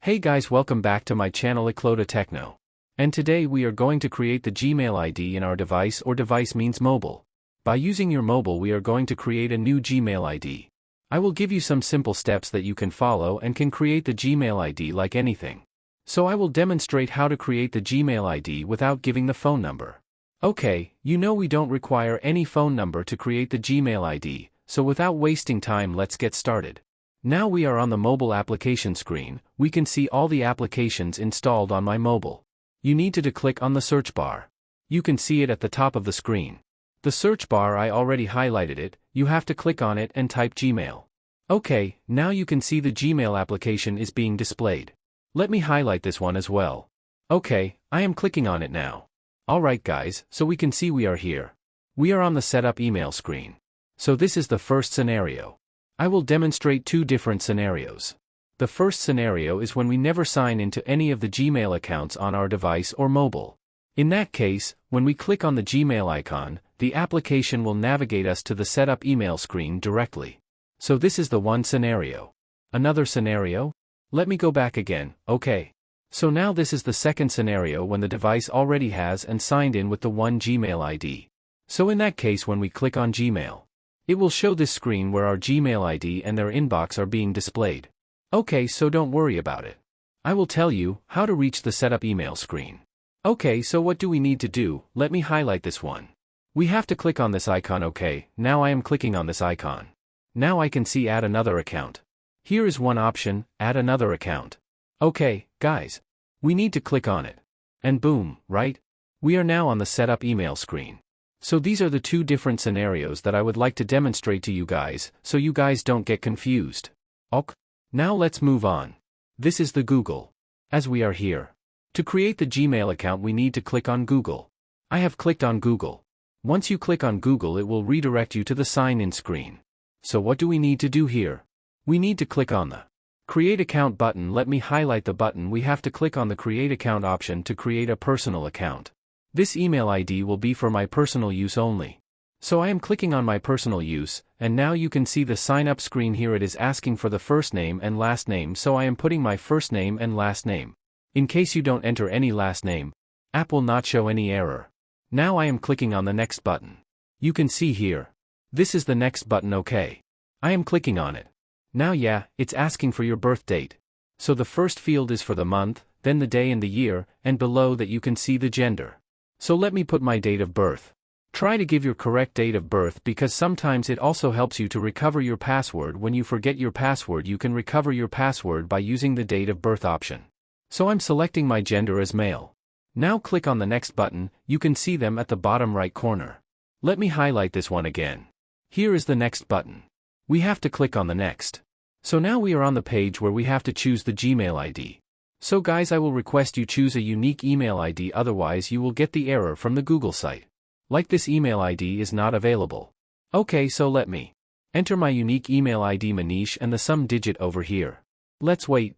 Hey guys, welcome back to my channel Iklota Techno. And today we are going to create the Gmail ID in our device, or device means mobile. By using your mobile we are going to create a new Gmail ID. I will give you some simple steps that you can follow and can create the Gmail ID like anything. So I will demonstrate how to create the Gmail ID without giving the phone number. Okay, you know we don't require any phone number to create the Gmail ID, so without wasting time let's get started. Now we are on the mobile application screen. We can see all the applications installed on my mobile. You need to click on the search bar. You can see it at the top of the screen. The search bar, I already highlighted it. You have to click on it and type Gmail. Okay, now you can see the Gmail application is being displayed. Let me highlight this one as well. Okay, I am clicking on it now. Alright guys, so we can see we are here. We are on the setup email screen. So this is the first scenario. I will demonstrate two different scenarios. The first scenario is when we never sign into any of the Gmail accounts on our device or mobile. In that case, when we click on the Gmail icon, the application will navigate us to the setup email screen directly. So this is the one scenario. Another scenario? Let me go back again, okay. So now this is the second scenario when the device already has and signed in with the one Gmail ID. So in that case when we click on Gmail, it will show this screen where our Gmail ID and their inbox are being displayed. Okay, so don't worry about it. I will tell you how to reach the setup email screen. Okay, so what do we need to do? Let me highlight this one. We have to click on this icon. Okay, now I am clicking on this icon. Now I can see add another account. Here is one option, add another account. Okay, guys. We need to click on it. And boom, right? We are now on the setup email screen. So these are the two different scenarios that I would like to demonstrate to you guys, so you guys don't get confused. Ok. Now let's move on. This is the Google. As we are here. To create the Gmail account we need to click on Google. I have clicked on Google. Once you click on Google it will redirect you to the sign-in screen. So what do we need to do here? We need to click on the Create Account button. Let me highlight the button. We have to click on the Create Account option to create a personal account. This email ID will be for my personal use only. So I am clicking on my personal use, and now you can see the sign up screen here. It is asking for the first name and last name, so I am putting my first name and last name. In case you don't enter any last name, app will not show any error. Now I am clicking on the next button. You can see here. This is the next button. Okay. I am clicking on it. Now yeah, it's asking for your birth date. So the first field is for the month, then the day and the year, and below that you can see the gender. So let me put my date of birth. Try to give your correct date of birth because sometimes it also helps you to recover your password. When you forget your password you can recover your password by using the date of birth option. So I'm selecting my gender as male. Now click on the next button. You can see them at the bottom right corner. Let me highlight this one again. Here is the next button. We have to click on the next. So now we are on the page where we have to choose the Gmail ID. So guys, I will request you choose a unique email ID, otherwise you will get the error from the Google site. Like this email ID is not available. Okay, so let me enter my unique email ID Manish and the sum digit over here. Let's wait.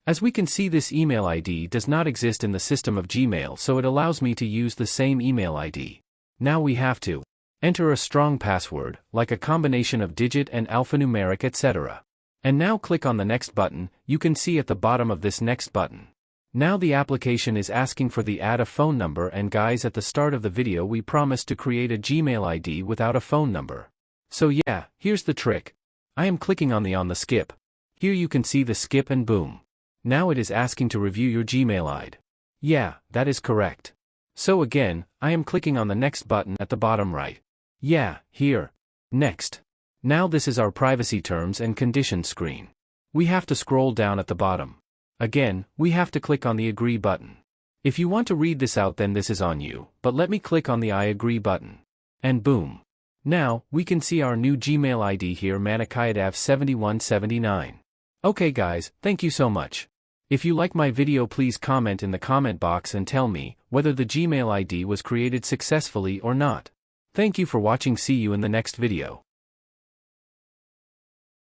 As we can see this email ID does not exist in the system of Gmail, so it allows me to use the same email ID. Now we have to enter a strong password, like a combination of digit and alphanumeric etc. And now click on the next button. You can see at the bottom of this next button. Now the application is asking for the add a phone number, and guys, at the start of the video we promised to create a Gmail ID without a phone number. So yeah, here's the trick. I am clicking on the skip. Here you can see the skip and boom. Now it is asking to review your Gmail ID. Yeah, that is correct. So again, I am clicking on the next button at the bottom right. Yeah, here. Next. Now this is our privacy terms and conditions screen. We have to scroll down at the bottom. Again, we have to click on the agree button. If you want to read this out then this is on you, but let me click on the I agree button. And boom. Now, we can see our new Gmail ID here, Manikayadav7179. Okay guys, thank you so much. If you like my video please comment in the comment box and tell me whether the Gmail ID was created successfully or not. Thank you for watching. See you in the next video.